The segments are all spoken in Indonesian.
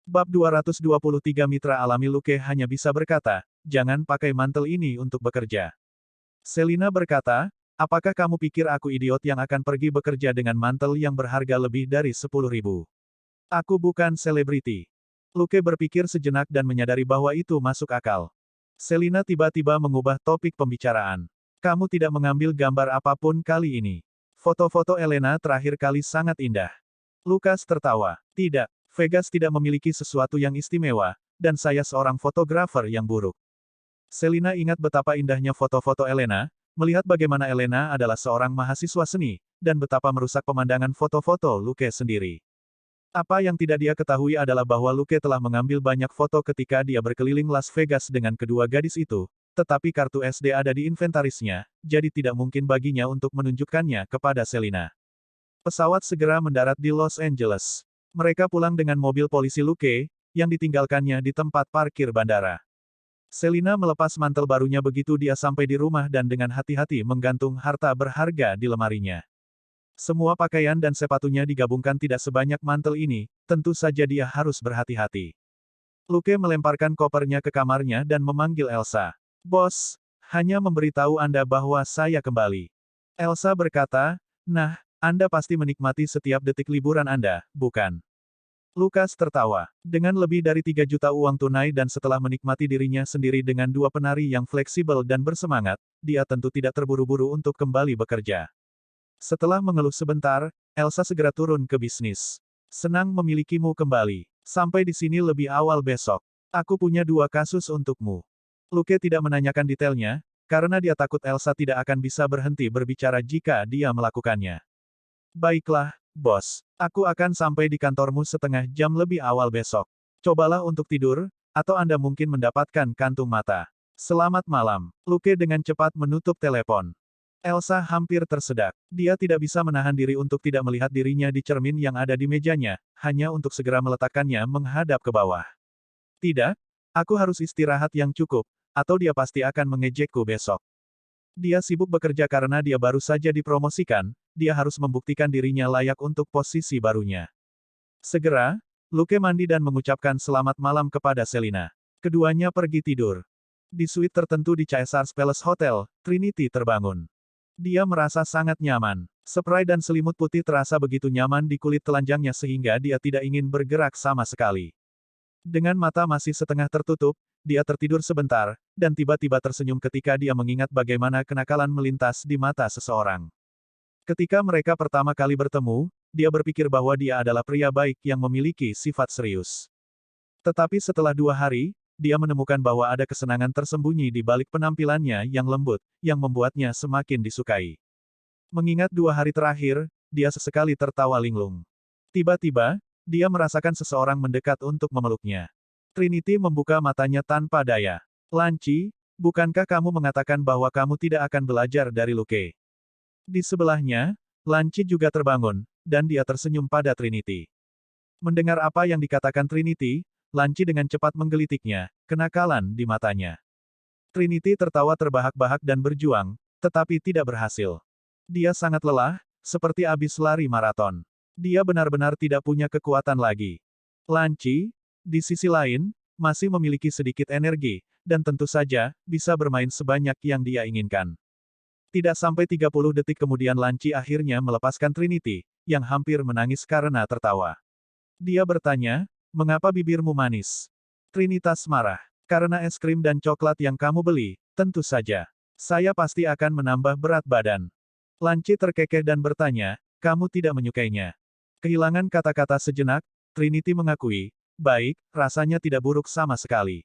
Bab 223 Mitra Alami Luke hanya bisa berkata, jangan pakai mantel ini untuk bekerja. Selina berkata, apakah kamu pikir aku idiot yang akan pergi bekerja dengan mantel yang berharga lebih dari 10.000? Aku bukan selebriti. Luke berpikir sejenak dan menyadari bahwa itu masuk akal. Selina tiba-tiba mengubah topik pembicaraan. Kamu tidak mengambil gambar apapun kali ini. Foto-foto Elena terakhir kali sangat indah. Lukas tertawa. Tidak, Vegas tidak memiliki sesuatu yang istimewa, dan saya seorang fotografer yang buruk. Selina ingat betapa indahnya foto-foto Elena, melihat bagaimana Elena adalah seorang mahasiswa seni, dan betapa merusak pemandangan foto-foto Luke sendiri. Apa yang tidak dia ketahui adalah bahwa Luke telah mengambil banyak foto ketika dia berkeliling Las Vegas dengan kedua gadis itu, tetapi kartu SD ada di inventarisnya, jadi tidak mungkin baginya untuk menunjukkannya kepada Selina. Pesawat segera mendarat di Los Angeles. Mereka pulang dengan mobil polisi Luke, yang ditinggalkannya di tempat parkir bandara. Selina melepas mantel barunya begitu dia sampai di rumah dan dengan hati-hati menggantung harta berharga di lemarinya. Semua pakaian dan sepatunya digabungkan tidak sebanyak mantel ini, tentu saja dia harus berhati-hati. Luke melemparkan kopernya ke kamarnya dan memanggil Elsa. Bos, hanya memberitahu Anda bahwa saya kembali. Elsa berkata, nah, Anda pasti menikmati setiap detik liburan Anda, bukan? Lukas tertawa. Dengan lebih dari 3 juta uang tunai dan setelah menikmati dirinya sendiri dengan dua penari yang fleksibel dan bersemangat, dia tentu tidak terburu-buru untuk kembali bekerja. Setelah mengeluh sebentar, Elsa segera turun ke bisnis. Senang memilikimu kembali. Sampai di sini lebih awal besok. Aku punya 2 kasus untukmu. Luke tidak menanyakan detailnya, karena dia takut Elsa tidak akan bisa berhenti berbicara jika dia melakukannya. Baiklah, bos. Aku akan sampai di kantormu setengah jam lebih awal besok. Cobalah untuk tidur, atau Anda mungkin mendapatkan kantung mata. Selamat malam. Luke dengan cepat menutup telepon. Elsa hampir tersedak. Dia tidak bisa menahan diri untuk tidak melihat dirinya di cermin yang ada di mejanya, hanya untuk segera meletakkannya menghadap ke bawah. Tidak, aku harus istirahat yang cukup, atau dia pasti akan mengejekku besok. Dia sibuk bekerja karena dia baru saja dipromosikan, dia harus membuktikan dirinya layak untuk posisi barunya. Segera, Luke mandi dan mengucapkan selamat malam kepada Selina. Keduanya pergi tidur. Di suite tertentu di Caesars Palace Hotel, Trinity terbangun. Dia merasa sangat nyaman. Spray dan selimut putih terasa begitu nyaman di kulit telanjangnya sehingga dia tidak ingin bergerak sama sekali. Dengan mata masih setengah tertutup, dia tertidur sebentar, dan tiba-tiba tersenyum ketika dia mengingat bagaimana kenakalan melintas di mata seseorang. Ketika mereka pertama kali bertemu, dia berpikir bahwa dia adalah pria baik yang memiliki sifat serius. Tetapi setelah 2 hari, dia menemukan bahwa ada kesenangan tersembunyi di balik penampilannya yang lembut, yang membuatnya semakin disukai. Mengingat 2 hari terakhir, dia sesekali tertawa linglung. Tiba-tiba, dia merasakan seseorang mendekat untuk memeluknya. Trinity membuka matanya tanpa daya. Lanci, bukankah kamu mengatakan bahwa kamu tidak akan belajar dari Luke? Di sebelahnya, Lanci juga terbangun, dan dia tersenyum pada Trinity. Mendengar apa yang dikatakan Trinity, Lanci dengan cepat menggelitiknya, kenakalan di matanya. Trinity tertawa terbahak-bahak dan berjuang, tetapi tidak berhasil. Dia sangat lelah, seperti habis lari maraton. Dia benar-benar tidak punya kekuatan lagi. Lanci, di sisi lain, masih memiliki sedikit energi, dan tentu saja, bisa bermain sebanyak yang dia inginkan. Tidak sampai 30 detik kemudian Lanci akhirnya melepaskan Trinity, yang hampir menangis karena tertawa. Dia bertanya, mengapa bibirmu manis? Trinitas marah. Karena es krim dan coklat yang kamu beli, tentu saja. Saya pasti akan menambah berat badan. Lanci terkekeh dan bertanya, kamu tidak menyukainya. Kehilangan kata-kata sejenak, Trinity mengakui, baik, rasanya tidak buruk sama sekali.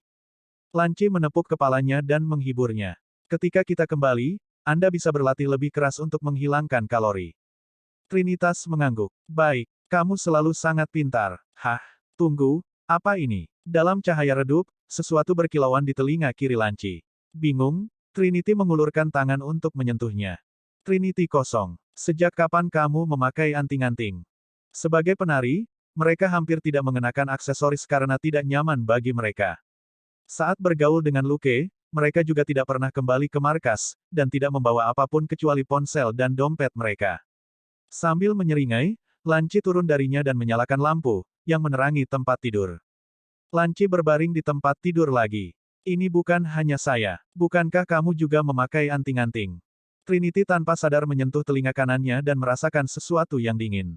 Lanci menepuk kepalanya dan menghiburnya. Ketika kita kembali, Anda bisa berlatih lebih keras untuk menghilangkan kalori. Trinitas mengangguk. Baik, kamu selalu sangat pintar. Hah, tunggu, apa ini? Dalam cahaya redup, sesuatu berkilauan di telinga kiri Lanci. Bingung, Trinity mengulurkan tangan untuk menyentuhnya. Trinity kosong. Sejak kapan kamu memakai anting-anting? Sebagai penari, mereka hampir tidak mengenakan aksesoris karena tidak nyaman bagi mereka. Saat bergaul dengan Luke, mereka juga tidak pernah kembali ke markas, dan tidak membawa apapun kecuali ponsel dan dompet mereka. Sambil menyeringai, Lanci turun darinya dan menyalakan lampu, yang menerangi tempat tidur. Lanci berbaring di tempat tidur lagi. Ini bukan hanya saya. Bukankah kamu juga memakai anting-anting? Trinity tanpa sadar menyentuh telinga kanannya dan merasakan sesuatu yang dingin.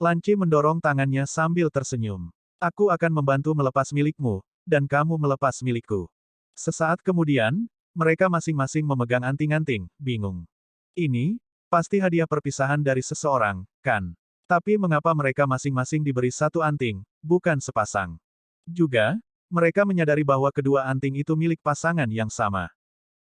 Lanci mendorong tangannya sambil tersenyum. Aku akan membantu melepas milikmu, dan kamu melepas milikku. Sesaat kemudian, mereka masing-masing memegang anting-anting, bingung. Ini, pasti hadiah perpisahan dari seseorang, kan? Tapi mengapa mereka masing-masing diberi satu anting, bukan sepasang? Juga, mereka menyadari bahwa kedua anting itu milik pasangan yang sama.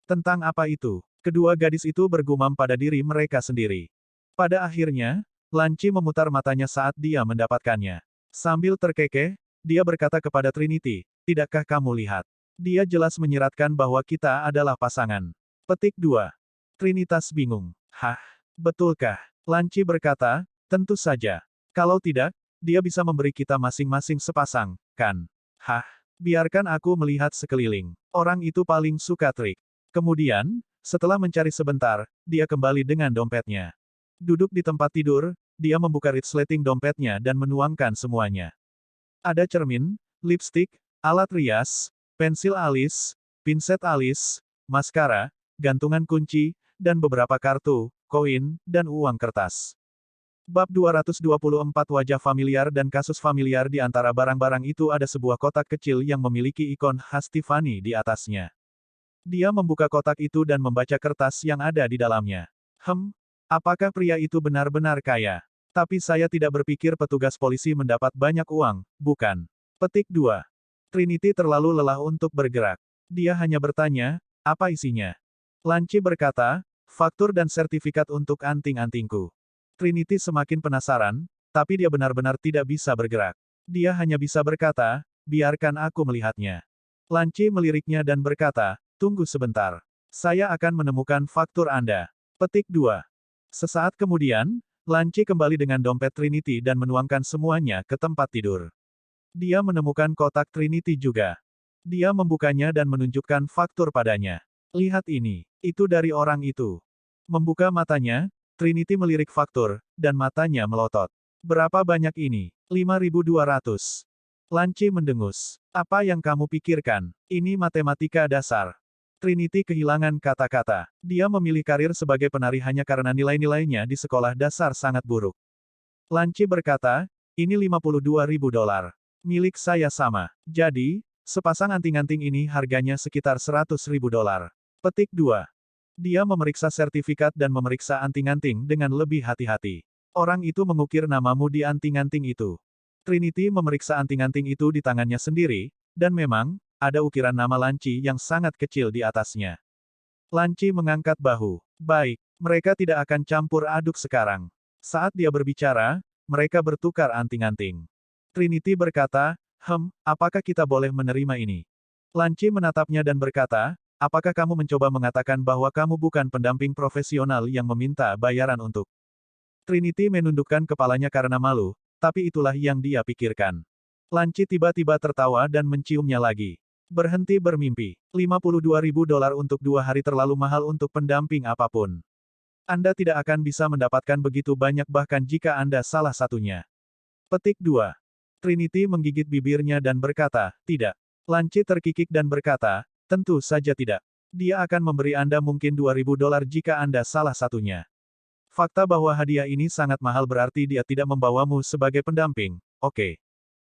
Tentang apa itu? Kedua gadis itu bergumam pada diri mereka sendiri. Pada akhirnya, Lanci memutar matanya saat dia mendapatkannya. Sambil terkekeh, dia berkata kepada Trinity, "Tidakkah kamu lihat? Dia jelas menyiratkan bahwa kita adalah pasangan." Petik 2. Trinitas bingung. Hah? Betulkah? Lanci berkata, "Tentu saja. Kalau tidak, dia bisa memberi kita masing-masing sepasang, kan?" Hah? Biarkan aku melihat sekeliling. Orang itu paling suka trik. Kemudian, setelah mencari sebentar, dia kembali dengan dompetnya. Duduk di tempat tidur, dia membuka resleting dompetnya dan menuangkan semuanya. Ada cermin, lipstik, alat rias, pensil alis, pinset alis, maskara, gantungan kunci, dan beberapa kartu, koin, dan uang kertas. Bab 224 Wajah familiar dan kasus familiar. Di antara barang-barang itu ada sebuah kotak kecil yang memiliki ikon khas Tiffany di atasnya. Dia membuka kotak itu dan membaca kertas yang ada di dalamnya. Apakah pria itu benar-benar kaya? Tapi saya tidak berpikir petugas polisi mendapat banyak uang, bukan? Petik 2. Trinity terlalu lelah untuk bergerak. Dia hanya bertanya, apa isinya? Lanci berkata, faktur dan sertifikat untuk anting-antingku. Trinity semakin penasaran, tapi dia benar-benar tidak bisa bergerak. Dia hanya bisa berkata, biarkan aku melihatnya. Lanci meliriknya dan berkata, tunggu sebentar. Saya akan menemukan faktur Anda. Petik 2. Sesaat kemudian, Lanci kembali dengan dompet Trinity dan menuangkan semuanya ke tempat tidur. Dia menemukan kotak Trinity juga. Dia membukanya dan menunjukkan faktur padanya. Lihat ini. Itu dari orang itu. Membuka matanya, Trinity melirik faktur, dan matanya melotot. Berapa banyak ini? 5.200. Lanci mendengus. Apa yang kamu pikirkan? Ini matematika dasar. Trinity kehilangan kata-kata. Dia memilih karir sebagai penari hanya karena nilai-nilainya di sekolah dasar sangat buruk. Lanci berkata, ini 52.000 dolar. Milik saya sama. Jadi, sepasang anting-anting ini harganya sekitar 100.000 dolar. Petik 2. Dia memeriksa sertifikat dan memeriksa anting-anting dengan lebih hati-hati. Orang itu mengukir namamu di anting-anting itu. Trinity memeriksa anting-anting itu di tangannya sendiri, dan memang, ada ukiran nama Lanci yang sangat kecil di atasnya. Lanci mengangkat bahu. Baik, mereka tidak akan campur aduk sekarang. Saat dia berbicara, mereka bertukar anting-anting. Trinity berkata, apakah kita boleh menerima ini? Lanci menatapnya dan berkata, apakah kamu mencoba mengatakan bahwa kamu bukan pendamping profesional yang meminta bayaran untuk? Trinity menundukkan kepalanya karena malu, tapi itulah yang dia pikirkan. Lanci tiba-tiba tertawa dan menciumnya lagi. Berhenti bermimpi. 52.000 dolar untuk 2 hari terlalu mahal untuk pendamping apapun. Anda tidak akan bisa mendapatkan begitu banyak bahkan jika Anda salah satunya. Petik 2. Trinity menggigit bibirnya dan berkata, tidak. Lanci terkikik dan berkata, tentu saja tidak. Dia akan memberi Anda mungkin 2.000 dolar jika Anda salah satunya. Fakta bahwa hadiah ini sangat mahal berarti dia tidak membawamu sebagai pendamping, oke.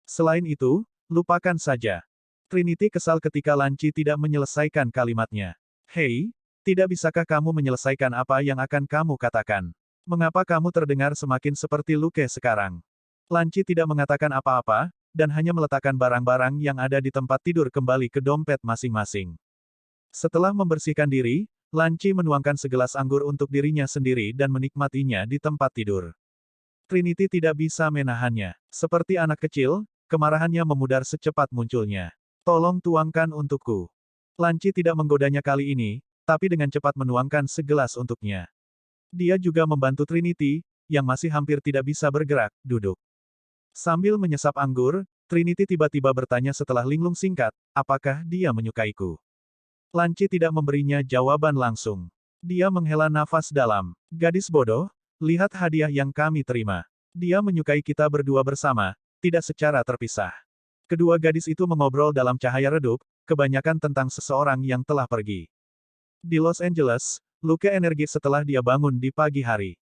Selain itu, lupakan saja. Trinity kesal ketika Lanci tidak menyelesaikan kalimatnya. Hei, tidak bisakah kamu menyelesaikan apa yang akan kamu katakan? Mengapa kamu terdengar semakin seperti Luke sekarang? Lanci tidak mengatakan apa-apa, dan hanya meletakkan barang-barang yang ada di tempat tidur kembali ke dompet masing-masing. Setelah membersihkan diri, Lanci menuangkan segelas anggur untuk dirinya sendiri dan menikmatinya di tempat tidur. Trinity tidak bisa menahannya. Seperti anak kecil, kemarahannya memudar secepat munculnya. Tolong tuangkan untukku. Lanci tidak menggodanya kali ini, tapi dengan cepat menuangkan segelas untuknya. Dia juga membantu Trinity, yang masih hampir tidak bisa bergerak, duduk. Sambil menyesap anggur, Trinity tiba-tiba bertanya setelah linglung singkat, apakah dia menyukaiku? Lanci tidak memberinya jawaban langsung. Dia menghela nafas dalam. Gadis bodoh, lihat hadiah yang kami terima. Dia menyukai kita berdua bersama, tidak secara terpisah. Kedua gadis itu mengobrol dalam cahaya redup, kebanyakan tentang seseorang yang telah pergi. Di Los Angeles, Luke energi setelah dia bangun di pagi hari.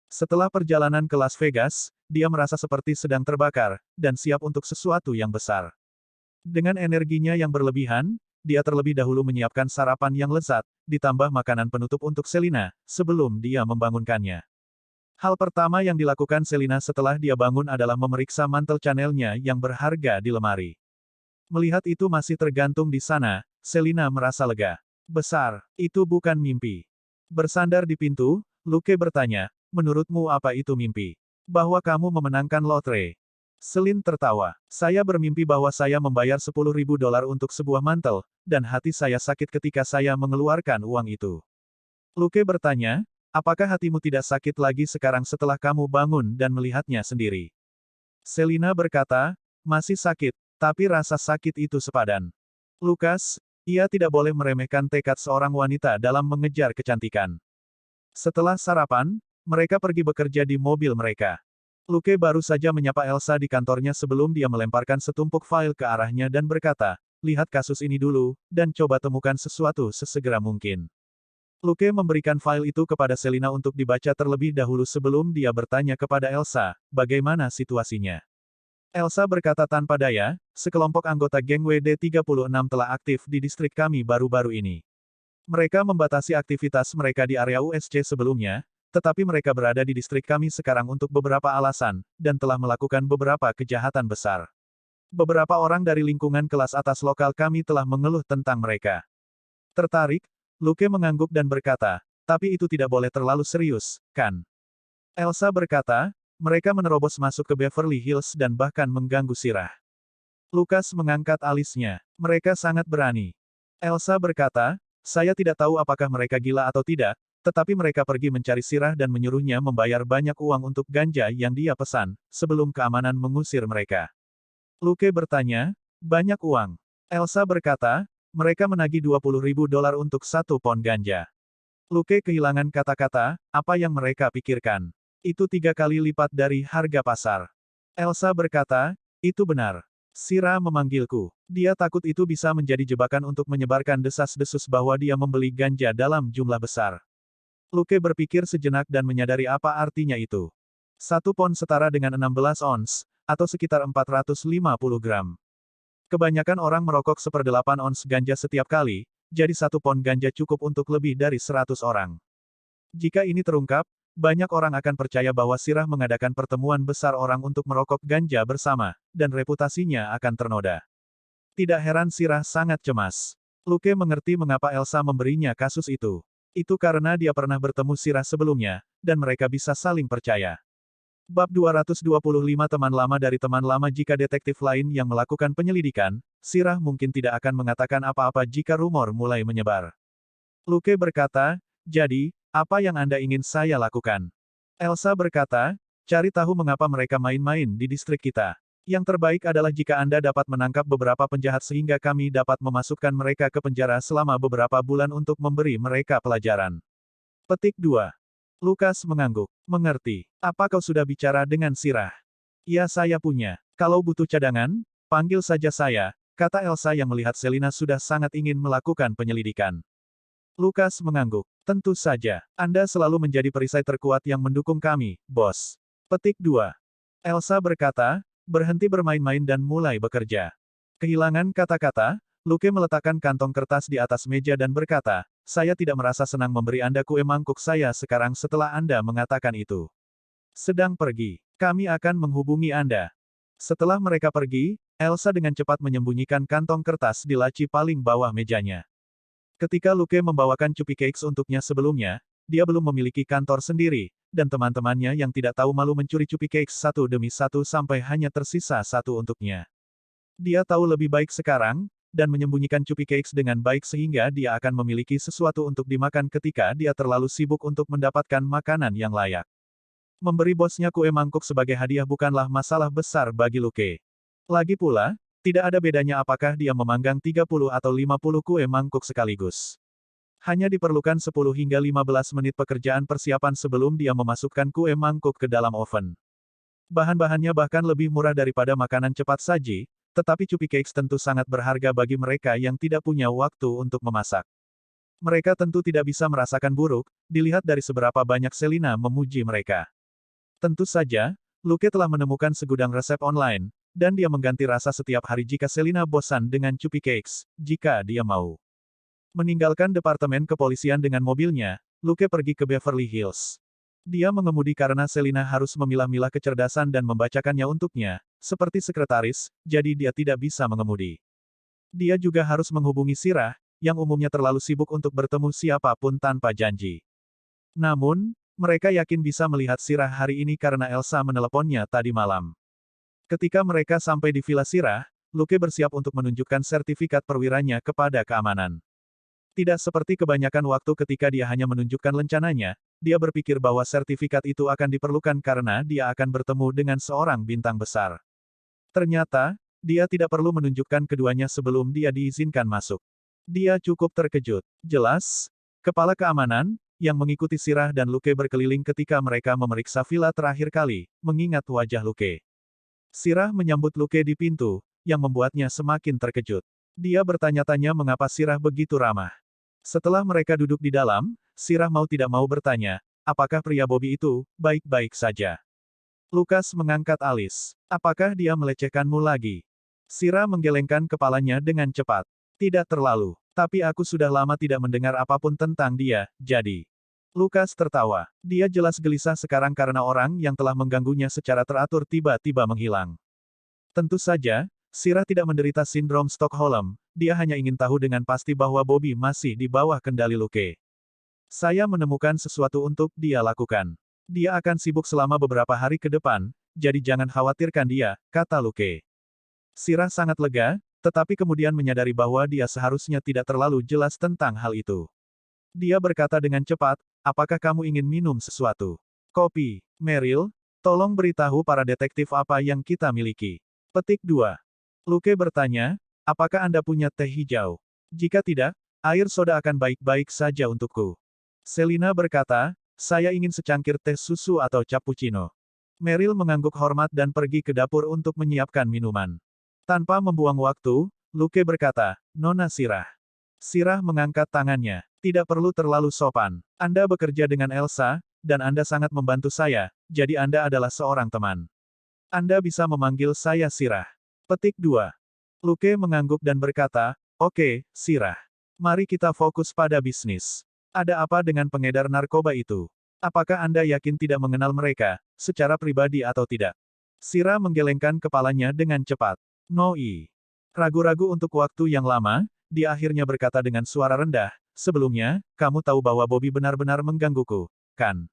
Setelah perjalanan ke Las Vegas, dia merasa seperti sedang terbakar, dan siap untuk sesuatu yang besar. Dengan energinya yang berlebihan, dia terlebih dahulu menyiapkan sarapan yang lezat, ditambah makanan penutup untuk Selina, sebelum dia membangunkannya. Hal pertama yang dilakukan Selina setelah dia bangun adalah memeriksa mantel Chanel-nya yang berharga di lemari. Melihat itu masih tergantung di sana, Selina merasa lega. Besar, itu bukan mimpi. Bersandar di pintu, Luke bertanya, menurutmu apa itu mimpi? Bahwa kamu memenangkan lotre. Selin tertawa. Saya bermimpi bahwa saya membayar $10.000 untuk sebuah mantel, dan hati saya sakit ketika saya mengeluarkan uang itu. Luke bertanya, apakah hatimu tidak sakit lagi sekarang setelah kamu bangun dan melihatnya sendiri? Selina berkata, masih sakit, tapi rasa sakit itu sepadan. Lukas, ia tidak boleh meremehkan tekad seorang wanita dalam mengejar kecantikan. Setelah sarapan, mereka pergi bekerja di mobil mereka. Luke baru saja menyapa Elsa di kantornya sebelum dia melemparkan setumpuk file ke arahnya dan berkata, lihat kasus ini dulu, dan coba temukan sesuatu sesegera mungkin. Luke memberikan file itu kepada Selina untuk dibaca terlebih dahulu sebelum dia bertanya kepada Elsa, bagaimana situasinya. Elsa berkata tanpa daya, sekelompok anggota geng WD-36 telah aktif di distrik kami baru-baru ini. Mereka membatasi aktivitas mereka di area USC sebelumnya, tetapi mereka berada di distrik kami sekarang untuk beberapa alasan, dan telah melakukan beberapa kejahatan besar. Beberapa orang dari lingkungan kelas atas lokal kami telah mengeluh tentang mereka. Tertarik, Luke mengangguk dan berkata, tapi itu tidak boleh terlalu serius, kan? Elsa berkata, mereka menerobos masuk ke Beverly Hills dan bahkan mengganggu Sirah. Lukas mengangkat alisnya. Mereka sangat berani. Elsa berkata, saya tidak tahu apakah mereka gila atau tidak, tetapi mereka pergi mencari Sirah dan menyuruhnya membayar banyak uang untuk ganja yang dia pesan, sebelum keamanan mengusir mereka. Luke bertanya, banyak uang. Elsa berkata, mereka menagih $20.000 untuk 1 pon ganja. Luke kehilangan kata-kata, apa yang mereka pikirkan. Itu 3 kali lipat dari harga pasar. Elsa berkata, itu benar. Sirah memanggilku. Dia takut itu bisa menjadi jebakan untuk menyebarkan desas-desus bahwa dia membeli ganja dalam jumlah besar. Luke berpikir sejenak dan menyadari apa artinya itu. 1 pon setara dengan 16 ons, atau sekitar 450 gram. Kebanyakan orang merokok 1/8 ons ganja setiap kali, jadi 1 pon ganja cukup untuk lebih dari 100 orang. Jika ini terungkap, banyak orang akan percaya bahwa Sirah mengadakan pertemuan besar orang untuk merokok ganja bersama, dan reputasinya akan ternoda. Tidak heran Sirah sangat cemas. Luke mengerti mengapa Elsa memberinya kasus itu. Itu karena dia pernah bertemu Sirah sebelumnya, dan mereka bisa saling percaya. Bab 225 Teman lama dari teman lama. Jika detektif lain yang melakukan penyelidikan, Sirah mungkin tidak akan mengatakan apa-apa jika rumor mulai menyebar. Luke berkata, jadi, apa yang Anda ingin saya lakukan? Elsa berkata, cari tahu mengapa mereka main-main di distrik kita. Yang terbaik adalah jika Anda dapat menangkap beberapa penjahat sehingga kami dapat memasukkan mereka ke penjara selama beberapa bulan untuk memberi mereka pelajaran. Petik 2. Lukas mengangguk. Mengerti. Apa kau sudah bicara dengan Sirah? Ya, saya punya. Kalau butuh cadangan, panggil saja saya, kata Elsa yang melihat Selina sudah sangat ingin melakukan penyelidikan. Lukas mengangguk. Tentu saja. Anda selalu menjadi perisai terkuat yang mendukung kami, bos. Petik 2. Elsa berkata, berhenti bermain-main dan mulai bekerja. Kehilangan kata-kata, Luke meletakkan kantong kertas di atas meja dan berkata, saya tidak merasa senang memberi Anda kue mangkuk saya sekarang setelah Anda mengatakan itu. Sedang pergi. Kami akan menghubungi Anda. Setelah mereka pergi, Elsa dengan cepat menyembunyikan kantong kertas di laci paling bawah mejanya. Ketika Luke membawakan cupcakes untuknya sebelumnya, dia belum memiliki kantor sendiri, dan teman-temannya yang tidak tahu malu mencuri cupcakes satu demi satu sampai hanya tersisa satu untuknya. Dia tahu lebih baik sekarang, dan menyembunyikan cupcakes dengan baik sehingga dia akan memiliki sesuatu untuk dimakan ketika dia terlalu sibuk untuk mendapatkan makanan yang layak. Memberi bosnya kue mangkuk sebagai hadiah bukanlah masalah besar bagi Luke. Lagi pula, tidak ada bedanya apakah dia memanggang 30 atau 50 kue mangkuk sekaligus. Hanya diperlukan 10 hingga 15 menit pekerjaan persiapan sebelum dia memasukkan kue mangkuk ke dalam oven. Bahan-bahannya bahkan lebih murah daripada makanan cepat saji, tetapi cupcakes tentu sangat berharga bagi mereka yang tidak punya waktu untuk memasak. Mereka tentu tidak bisa merasakan buruk, dilihat dari seberapa banyak Selina memuji mereka. Tentu saja, Luke telah menemukan segudang resep online, dan dia mengganti rasa setiap hari jika Selina bosan dengan cupcakes, jika dia mau. Meninggalkan departemen kepolisian dengan mobilnya, Luke pergi ke Beverly Hills. Dia mengemudi karena Selina harus memilah-milah kecerdasan dan membacakannya untuknya, seperti sekretaris, jadi dia tidak bisa mengemudi. Dia juga harus menghubungi Sirah, yang umumnya terlalu sibuk untuk bertemu siapapun tanpa janji. Namun, mereka yakin bisa melihat Sirah hari ini karena Elsa meneleponnya tadi malam. Ketika mereka sampai di Villa Sirah, Luke bersiap untuk menunjukkan sertifikat perwiranya kepada keamanan. Tidak seperti kebanyakan waktu ketika dia hanya menunjukkan lencananya, dia berpikir bahwa sertifikat itu akan diperlukan karena dia akan bertemu dengan seorang bintang besar. Ternyata, dia tidak perlu menunjukkan keduanya sebelum dia diizinkan masuk. Dia cukup terkejut. Jelas, kepala keamanan, yang mengikuti Sirah dan Luke berkeliling ketika mereka memeriksa villa terakhir kali, mengingat wajah Luke. Sirah menyambut Luke di pintu, yang membuatnya semakin terkejut. Dia bertanya-tanya mengapa Sirah begitu ramah. Setelah mereka duduk di dalam, Sirah mau tidak mau bertanya, apakah pria Bobby itu baik-baik saja? Lukas mengangkat alis. Apakah dia melecehkanmu lagi? Sirah menggelengkan kepalanya dengan cepat. Tidak terlalu. Tapi aku sudah lama tidak mendengar apapun tentang dia, jadi. Lukas tertawa. Dia jelas gelisah sekarang karena orang yang telah mengganggunya secara teratur tiba-tiba menghilang. Tentu saja, Sirah tidak menderita sindrom Stockholm, dia hanya ingin tahu dengan pasti bahwa Bobby masih di bawah kendali Luke. Saya menemukan sesuatu untuk dia lakukan. Dia akan sibuk selama beberapa hari ke depan, jadi jangan khawatirkan dia, kata Luke. Sirah sangat lega, tetapi kemudian menyadari bahwa dia seharusnya tidak terlalu jelas tentang hal itu. Dia berkata dengan cepat, apakah kamu ingin minum sesuatu? Kopi. Meryl, tolong beritahu para detektif apa yang kita miliki. Petik 2. Luke bertanya, apakah Anda punya teh hijau? Jika tidak, air soda akan baik-baik saja untukku. Selina berkata, saya ingin secangkir teh susu atau cappuccino. Meryl mengangguk hormat dan pergi ke dapur untuk menyiapkan minuman. Tanpa membuang waktu, Luke berkata, Nona Sirah. Sirah mengangkat tangannya. Tidak perlu terlalu sopan. Anda bekerja dengan Elsa, dan Anda sangat membantu saya, jadi Anda adalah seorang teman. Anda bisa memanggil saya Sirah. Petik 2. Luke mengangguk dan berkata, oke, Sirah. Mari kita fokus pada bisnis. Ada apa dengan pengedar narkoba itu? Apakah Anda yakin tidak mengenal mereka, secara pribadi atau tidak? Sirah menggelengkan kepalanya dengan cepat. Noi. Ragu-ragu untuk waktu yang lama, dia akhirnya berkata dengan suara rendah, sebelumnya, kamu tahu bahwa Bobby benar-benar menggangguku, kan?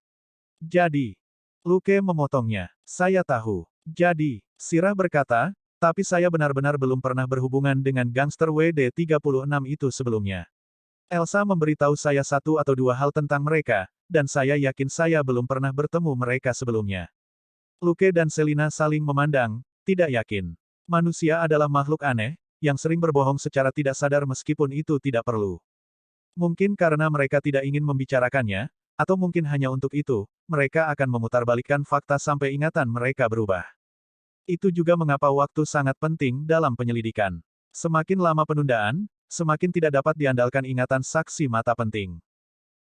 Jadi. Luke memotongnya. Saya tahu. Jadi, Sirah berkata, tapi saya benar-benar belum pernah berhubungan dengan gangster WD-36 itu sebelumnya. Elsa memberitahu saya satu atau dua hal tentang mereka, dan saya yakin saya belum pernah bertemu mereka sebelumnya. Luke dan Selina saling memandang, tidak yakin. Manusia adalah makhluk aneh, yang sering berbohong secara tidak sadar meskipun itu tidak perlu. Mungkin karena mereka tidak ingin membicarakannya, atau mungkin hanya untuk itu, mereka akan memutarbalikkan fakta sampai ingatan mereka berubah. Itu juga mengapa waktu sangat penting dalam penyelidikan. Semakin lama penundaan, semakin tidak dapat diandalkan ingatan saksi mata penting.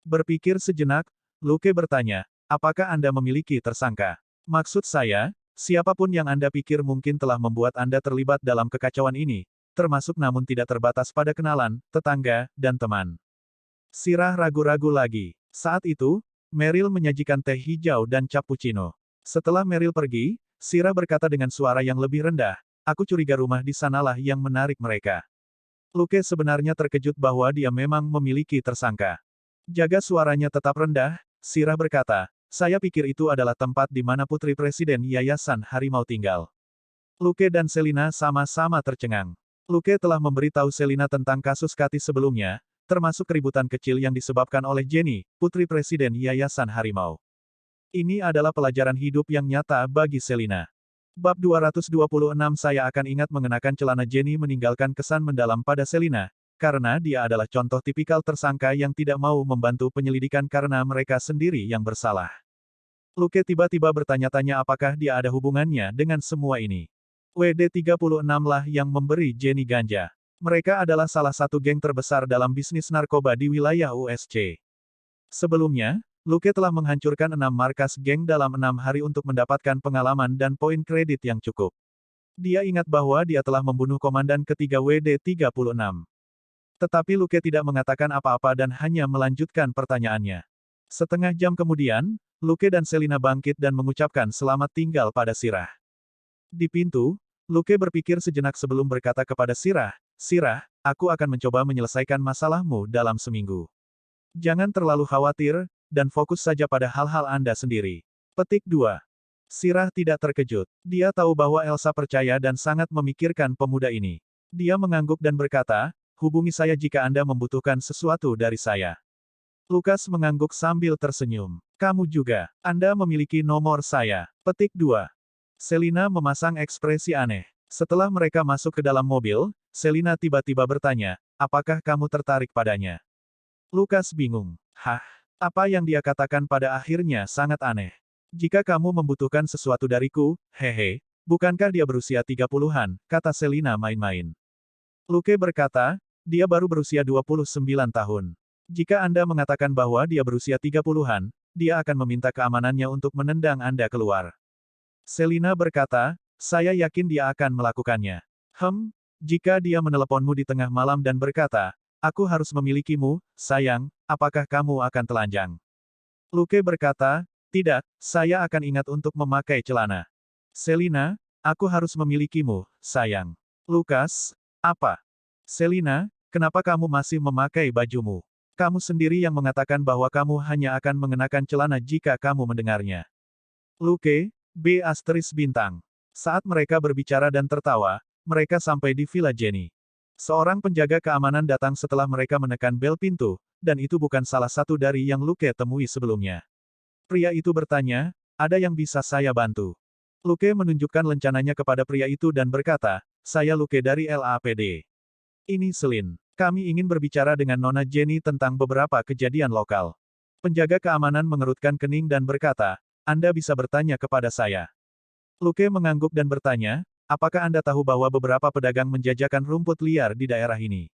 Berpikir sejenak, Luke bertanya, apakah Anda memiliki tersangka? Maksud saya, siapapun yang Anda pikir mungkin telah membuat Anda terlibat dalam kekacauan ini, termasuk namun tidak terbatas pada kenalan, tetangga, dan teman. Sirah ragu-ragu lagi. Saat itu, Meryl menyajikan teh hijau dan cappuccino. Setelah Meryl pergi, Sirah berkata dengan suara yang lebih rendah, aku curiga rumah di sanalah yang menarik mereka. Luke sebenarnya terkejut bahwa dia memang memiliki tersangka. Jaga suaranya tetap rendah, Sirah berkata, saya pikir itu adalah tempat di mana putri presiden Yayasan Harimau tinggal. Luke dan Selina sama-sama tercengang. Luke telah memberitahu Selina tentang kasus Kati sebelumnya, termasuk keributan kecil yang disebabkan oleh Jenny, putri presiden Yayasan Harimau. Ini adalah pelajaran hidup yang nyata bagi Selina. Bab 226 saya akan ingat mengenakan celana Jenny meninggalkan kesan mendalam pada Selina, karena dia adalah contoh tipikal tersangka yang tidak mau membantu penyelidikan karena mereka sendiri yang bersalah. Luke tiba-tiba bertanya-tanya apakah dia ada hubungannya dengan semua ini. WD-36 lah yang memberi Jenny ganja. Mereka adalah salah satu geng terbesar dalam bisnis narkoba di wilayah USC. Sebelumnya, Luke telah menghancurkan 6 markas geng dalam 6 hari untuk mendapatkan pengalaman dan poin kredit yang cukup. Dia ingat bahwa dia telah membunuh komandan ketiga WD-36. Tetapi Luke tidak mengatakan apa-apa dan hanya melanjutkan pertanyaannya. Setengah jam kemudian, Luke dan Selina bangkit dan mengucapkan selamat tinggal pada Sirah. Di pintu, Luke berpikir sejenak sebelum berkata kepada Sirah, "Sirah, aku akan mencoba menyelesaikan masalahmu dalam seminggu. Jangan terlalu khawatir, dan fokus saja pada hal-hal Anda sendiri." Petik 2. Sirah tidak terkejut. Dia tahu bahwa Elsa percaya dan sangat memikirkan pemuda ini. Dia mengangguk dan berkata, "Hubungi saya jika Anda membutuhkan sesuatu dari saya." Lukas mengangguk sambil tersenyum. "Kamu juga. Anda memiliki nomor saya." Petik 2. Selina memasang ekspresi aneh. Setelah mereka masuk ke dalam mobil, Selina tiba-tiba bertanya, "Apakah kamu tertarik padanya?" Lukas bingung. "Hah? Apa yang dia katakan pada akhirnya sangat aneh. Jika kamu membutuhkan sesuatu dariku, hehe, bukankah dia berusia 30-an, kata Selina main-main. Luke berkata, dia baru berusia 29 tahun. Jika Anda mengatakan bahwa dia berusia 30-an, dia akan meminta keamanannya untuk menendang Anda keluar. Selina berkata, saya yakin dia akan melakukannya. Jika dia meneleponmu di tengah malam dan berkata, aku harus memilikimu, sayang, apakah kamu akan telanjang? Luke berkata, tidak, saya akan ingat untuk memakai celana. Selina, aku harus memilikimu, sayang. Lukas, apa? Selina, kenapa kamu masih memakai bajumu? Kamu sendiri yang mengatakan bahwa kamu hanya akan mengenakan celana jika kamu mendengarnya. Luke, B**. Saat mereka berbicara dan tertawa, mereka sampai di Villa Jenny. Seorang penjaga keamanan datang setelah mereka menekan bel pintu, dan itu bukan salah satu dari yang Luke temui sebelumnya. Pria itu bertanya, ada yang bisa saya bantu? Luke menunjukkan lencananya kepada pria itu dan berkata, saya Luke dari LAPD. Ini Selin. Kami ingin berbicara dengan Nona Jenny tentang beberapa kejadian lokal. Penjaga keamanan mengerutkan kening dan berkata, Anda bisa bertanya kepada saya. Luke mengangguk dan bertanya, apakah Anda tahu bahwa beberapa pedagang menjajakan rumput liar di daerah ini?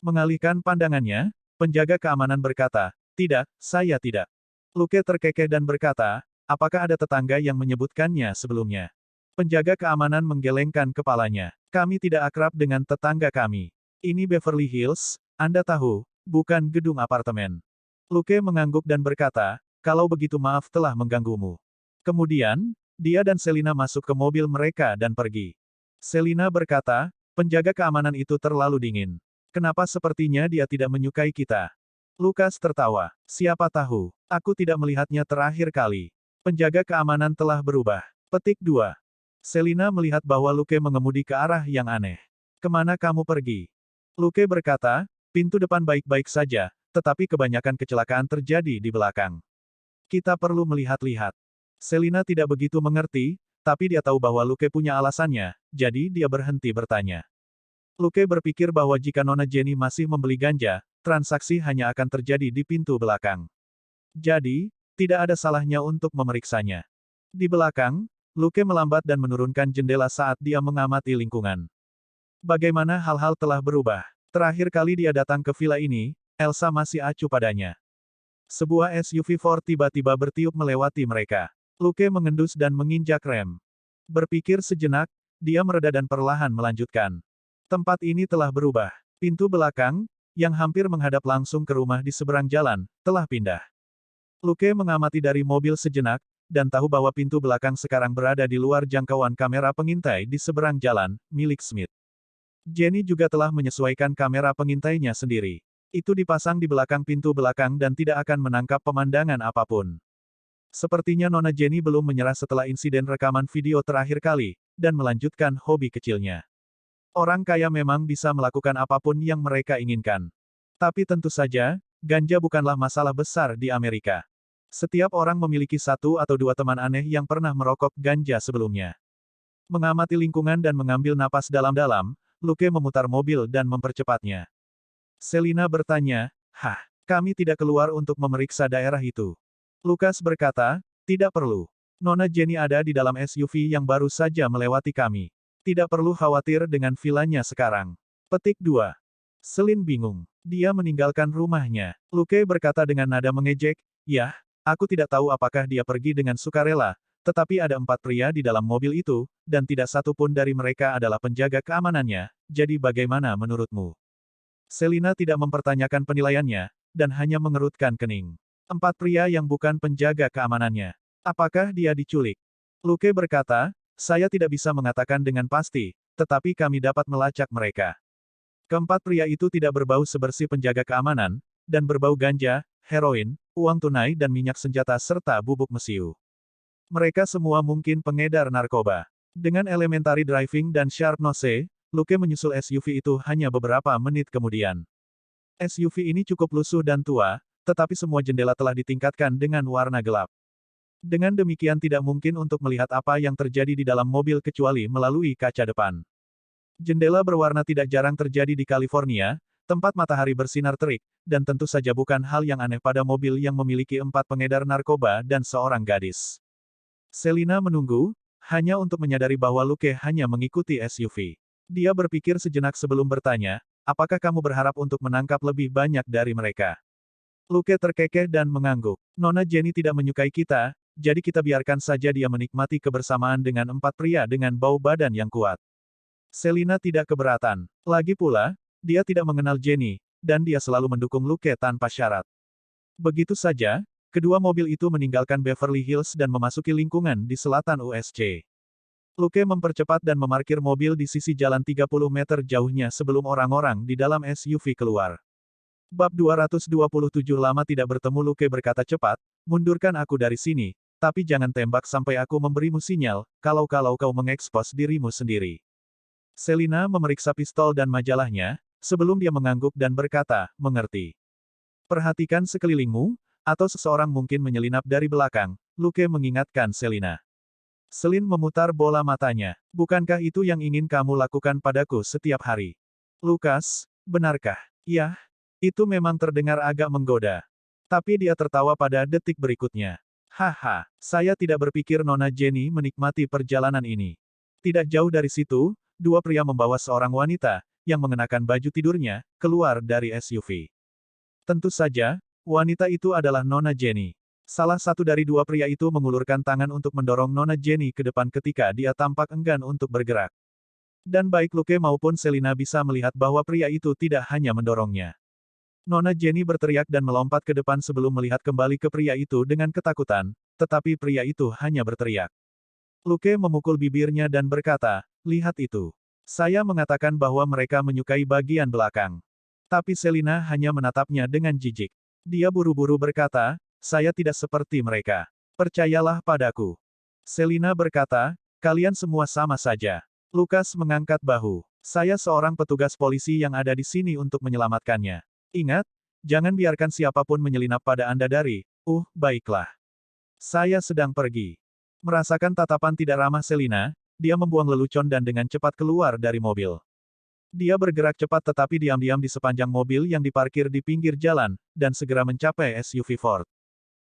Mengalihkan pandangannya, penjaga keamanan berkata, tidak, saya tidak. Luke terkekeh dan berkata, apakah ada tetangga yang menyebutkannya sebelumnya? Penjaga keamanan menggelengkan kepalanya. Kami tidak akrab dengan tetangga kami. Ini Beverly Hills, Anda tahu, bukan gedung apartemen. Luke mengangguk dan berkata, kalau begitu maaf telah mengganggumu. Kemudian, dia dan Selina masuk ke mobil mereka dan pergi. Selina berkata, penjaga keamanan itu terlalu dingin. Kenapa sepertinya dia tidak menyukai kita? Lukas tertawa. Siapa tahu, aku tidak melihatnya terakhir kali. Penjaga keamanan telah berubah. Petik 2. Selina melihat bahwa Luke mengemudi ke arah yang aneh. Kemana kamu pergi? Luke berkata, pintu depan baik-baik saja, tetapi kebanyakan kecelakaan terjadi di belakang. Kita perlu melihat-lihat. Selina tidak begitu mengerti, tapi dia tahu bahwa Luke punya alasannya, jadi dia berhenti bertanya. Luke berpikir bahwa jika Nona Jenny masih membeli ganja, transaksi hanya akan terjadi di pintu belakang. Jadi, tidak ada salahnya untuk memeriksanya. Di belakang, Luke melambat dan menurunkan jendela saat dia mengamati lingkungan. Bagaimana hal-hal telah berubah. Terakhir kali dia datang ke villa ini, Elsa masih acuh padanya. Sebuah SUV Ford tiba-tiba bertiup melewati mereka. Luke mengendus dan menginjak rem. Berpikir sejenak, dia mereda dan perlahan melanjutkan. Tempat ini telah berubah. Pintu belakang, yang hampir menghadap langsung ke rumah di seberang jalan, telah pindah. Luke mengamati dari mobil sejenak, dan tahu bahwa pintu belakang sekarang berada di luar jangkauan kamera pengintai di seberang jalan, milik Smith. Jenny juga telah menyesuaikan kamera pengintainya sendiri. Itu dipasang di belakang pintu belakang dan tidak akan menangkap pemandangan apapun. Sepertinya Nona Jenny belum menyerah setelah insiden rekaman video terakhir kali, dan melanjutkan hobi kecilnya. Orang kaya memang bisa melakukan apapun yang mereka inginkan. Tapi tentu saja, ganja bukanlah masalah besar di Amerika. Setiap orang memiliki satu atau dua teman aneh yang pernah merokok ganja sebelumnya. Mengamati lingkungan dan mengambil napas dalam-dalam, Luke memutar mobil dan mempercepatnya. Selina bertanya, kami tidak keluar untuk memeriksa daerah itu. Lukas berkata, tidak perlu. Nona Jenny ada di dalam SUV yang baru saja melewati kami. Tidak perlu khawatir dengan vilanya sekarang. Petik 2. Selin bingung. Dia meninggalkan rumahnya. Luke berkata dengan nada mengejek, "Yah, aku tidak tahu apakah dia pergi dengan sukarela, tetapi ada 4 pria di dalam mobil itu, dan tidak satu pun dari mereka adalah penjaga keamanannya, jadi bagaimana menurutmu?" Selina tidak mempertanyakan penilaiannya, dan hanya mengerutkan kening. 4 pria yang bukan penjaga keamanannya. Apakah dia diculik? Luke berkata, "Saya tidak bisa mengatakan dengan pasti, tetapi kami dapat melacak mereka." Keempat pria itu tidak berbau sebersih penjaga keamanan, dan berbau ganja, heroin, uang tunai dan minyak senjata serta bubuk mesiu. Mereka semua mungkin pengedar narkoba. Dengan elementary driving dan sharp nose, Luke menyusul SUV itu hanya beberapa menit kemudian. SUV ini cukup lusuh dan tua, tetapi semua jendela telah ditingkatkan dengan warna gelap. Dengan demikian tidak mungkin untuk melihat apa yang terjadi di dalam mobil kecuali melalui kaca depan. Jendela berwarna tidak jarang terjadi di California, tempat matahari bersinar terik, dan tentu saja bukan hal yang aneh pada mobil yang memiliki 4 pengedar narkoba dan seorang gadis. Selina menunggu, hanya untuk menyadari bahwa Luke hanya mengikuti SUV. Dia berpikir sejenak sebelum bertanya, "Apakah kamu berharap untuk menangkap lebih banyak dari mereka?" Luke terkekeh dan mengangguk. "Nona Jenny tidak menyukai kita, jadi kita biarkan saja dia menikmati kebersamaan dengan 4 pria dengan bau badan yang kuat." Selina tidak keberatan. Lagi pula, dia tidak mengenal Jenny, dan dia selalu mendukung Luke tanpa syarat. Begitu saja, kedua mobil itu meninggalkan Beverly Hills dan memasuki lingkungan di selatan USC. Luke mempercepat dan memarkir mobil di sisi jalan 30 meter jauhnya sebelum orang-orang di dalam SUV keluar. Bab 227 Lama tidak bertemu. Luke berkata cepat, "Mundurkan aku dari sini, tapi jangan tembak sampai aku memberimu sinyal, kalau kau mengekspos dirimu sendiri." Selina memeriksa pistol dan majalahnya, sebelum dia mengangguk dan berkata, "Mengerti." "Perhatikan sekelilingmu, atau seseorang mungkin menyelinap dari belakang," Luke mengingatkan Selina. Selin memutar bola matanya. "Bukankah itu yang ingin kamu lakukan padaku setiap hari?" "Lukas, benarkah?" "Yah, itu memang terdengar agak menggoda." Tapi dia tertawa pada detik berikutnya. "Haha, saya tidak berpikir Nona Jenny menikmati perjalanan ini." Tidak jauh dari situ, 2 pria membawa seorang wanita, yang mengenakan baju tidurnya, keluar dari SUV. Tentu saja, wanita itu adalah Nona Jenny. Salah satu dari 2 pria itu mengulurkan tangan untuk mendorong Nona Jenny ke depan ketika dia tampak enggan untuk bergerak. Dan baik Luke maupun Selina bisa melihat bahwa pria itu tidak hanya mendorongnya. Nona Jenny berteriak dan melompat ke depan sebelum melihat kembali ke pria itu dengan ketakutan, tetapi pria itu hanya berteriak. Luke memukul bibirnya dan berkata, "Lihat itu. Saya mengatakan bahwa mereka menyukai bagian belakang." Tapi Selina hanya menatapnya dengan jijik. Dia buru-buru berkata, "Saya tidak seperti mereka. Percayalah padaku." Selina berkata, "Kalian semua sama saja." Lukas mengangkat bahu. "Saya seorang petugas polisi yang ada di sini untuk menyelamatkannya. Ingat, jangan biarkan siapapun menyelinap pada Anda dari, baiklah. Saya sedang pergi." Merasakan tatapan tidak ramah Selina, dia membuang lelucon dan dengan cepat keluar dari mobil. Dia bergerak cepat tetapi diam-diam di sepanjang mobil yang diparkir di pinggir jalan, dan segera mencapai SUV Ford.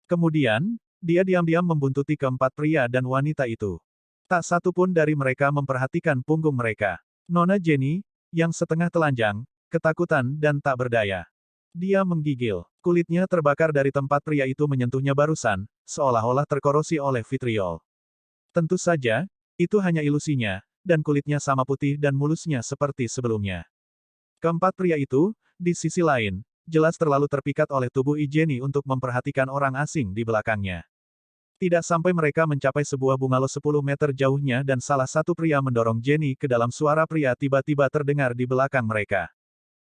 Kemudian, dia diam-diam membuntuti keempat pria dan wanita itu. Tak satu pun dari mereka memperhatikan punggung mereka. Nona Jenny, yang setengah telanjang, ketakutan dan tak berdaya. Dia menggigil. Kulitnya terbakar dari tempat pria itu menyentuhnya barusan, seolah-olah terkorosi oleh vitriol. Tentu saja, itu hanya ilusinya, dan kulitnya sama putih dan mulusnya seperti sebelumnya. Keempat pria itu, di sisi lain, jelas terlalu terpikat oleh tubuh Jenny untuk memperhatikan orang asing di belakangnya. Tidak sampai mereka mencapai sebuah bungalow 10 meter jauhnya dan salah satu pria mendorong Jenny ke dalam. Suara pria tiba-tiba terdengar di belakang mereka.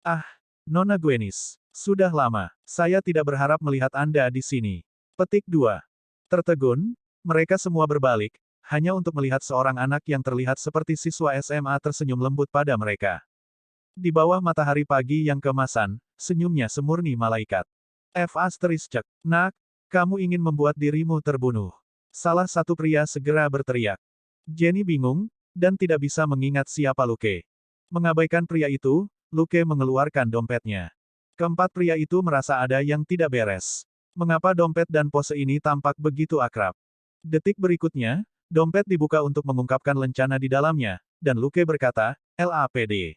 "Ah, Nona Gwenis. Sudah lama. Saya tidak berharap melihat Anda di sini." Petik 2. Tertegun, mereka semua berbalik, hanya untuk melihat seorang anak yang terlihat seperti siswa SMA tersenyum lembut pada mereka. Di bawah matahari pagi yang keemasan, senyumnya semurni malaikat. Cek. "Nak, kamu ingin membuat dirimu terbunuh." Salah satu pria segera berteriak. Jenny bingung, dan tidak bisa mengingat siapa Luke. Mengabaikan pria itu, Luke mengeluarkan dompetnya. Keempat pria itu merasa ada yang tidak beres. Mengapa dompet dan pose ini tampak begitu akrab? Detik berikutnya, dompet dibuka untuk mengungkapkan lencana di dalamnya, dan Luke berkata, "LAPD.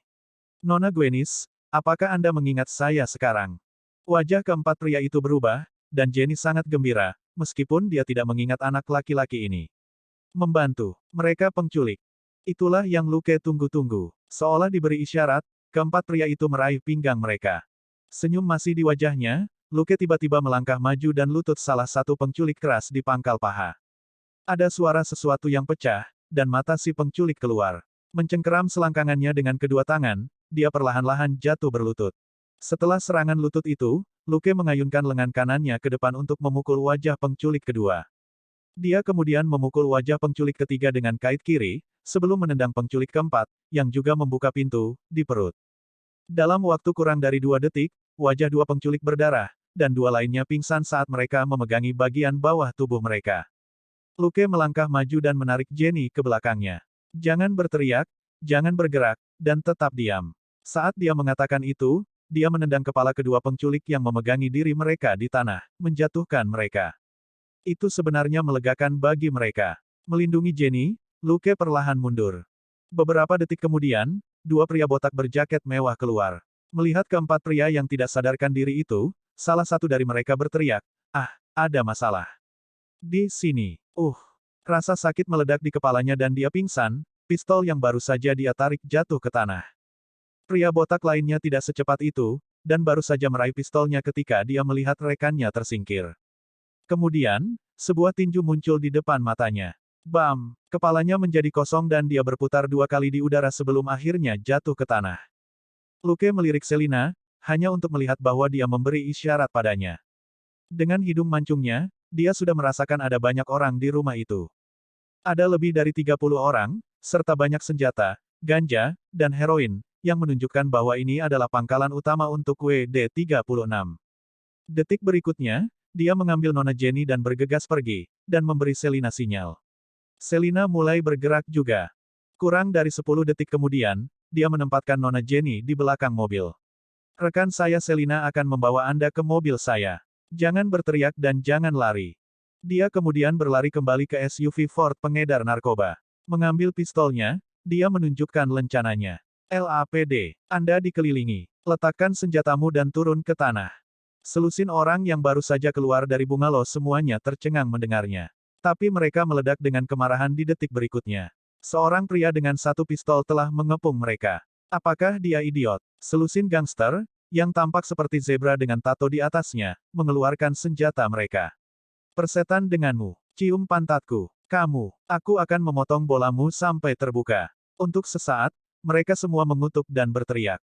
Nona Gwenis, apakah Anda mengingat saya sekarang?" Wajah keempat pria itu berubah, dan Jenny sangat gembira, meskipun dia tidak mengingat anak laki-laki ini. Membantu mereka penculik. Itulah yang Luke tunggu-tunggu. Seolah diberi isyarat, keempat pria itu meraih pinggang mereka. Senyum masih di wajahnya, Luke tiba-tiba melangkah maju dan lutut salah satu penculik keras di pangkal paha. Ada suara sesuatu yang pecah, dan mata si penculik keluar. Mencengkeram selangkangannya dengan kedua tangan, dia perlahan-lahan jatuh berlutut. Setelah serangan lutut itu, Luke mengayunkan lengan kanannya ke depan untuk memukul wajah penculik kedua. Dia kemudian memukul wajah penculik ketiga dengan kait kiri, sebelum menendang penculik keempat, yang juga membuka pintu, di perut. Dalam waktu kurang dari 2 detik, wajah dua penculik berdarah, dan dua lainnya pingsan saat mereka memegangi bagian bawah tubuh mereka. Luke melangkah maju dan menarik Jenny ke belakangnya. "Jangan berteriak, jangan bergerak, dan tetap diam." Saat dia mengatakan itu, dia menendang kepala kedua penculik yang memegangi diri mereka di tanah, menjatuhkan mereka. Itu sebenarnya melegakan bagi mereka. Melindungi Jenny, Luke perlahan mundur. Beberapa detik kemudian, dua pria botak berjaket mewah keluar. Melihat keempat pria yang tidak sadarkan diri itu, salah satu dari mereka berteriak, "Ah, ada masalah. Di sini." Rasa sakit meledak di kepalanya dan dia pingsan, pistol yang baru saja dia tarik jatuh ke tanah. Pria botak lainnya tidak secepat itu, dan baru saja meraih pistolnya ketika dia melihat rekannya tersingkir. Kemudian, sebuah tinju muncul di depan matanya. Bam! Kepalanya menjadi kosong dan dia berputar 2 kali di udara sebelum akhirnya jatuh ke tanah. Luke melirik Selina, hanya untuk melihat bahwa dia memberi isyarat padanya. Dengan hidung mancungnya, dia sudah merasakan ada banyak orang di rumah itu. Ada lebih dari 30 orang, serta banyak senjata, ganja, dan heroin, yang menunjukkan bahwa ini adalah pangkalan utama untuk WD-36. Detik berikutnya, dia mengambil Nona Jenny dan bergegas pergi, dan memberi Selina sinyal. Selina mulai bergerak juga. Kurang dari 10 detik kemudian, dia menempatkan Nona Jenny di belakang mobil. "Rekan saya Selina akan membawa Anda ke mobil saya. Jangan berteriak dan jangan lari." Dia kemudian berlari kembali ke SUV Ford pengedar narkoba. Mengambil pistolnya, dia menunjukkan lencananya. "LAPD, Anda dikelilingi. Letakkan senjatamu dan turun ke tanah." Selusin orang yang baru saja keluar dari bungalow semuanya tercengang mendengarnya. Tapi mereka meledak dengan kemarahan di detik berikutnya. Seorang pria dengan satu pistol telah mengepung mereka. Apakah dia idiot? Selusin gangster, yang tampak seperti zebra dengan tato di atasnya, mengeluarkan senjata mereka. "Persetan denganmu. Cium pantatku. Aku akan memotong bolamu sampai terbuka." Untuk sesaat, mereka semua mengutuk dan berteriak.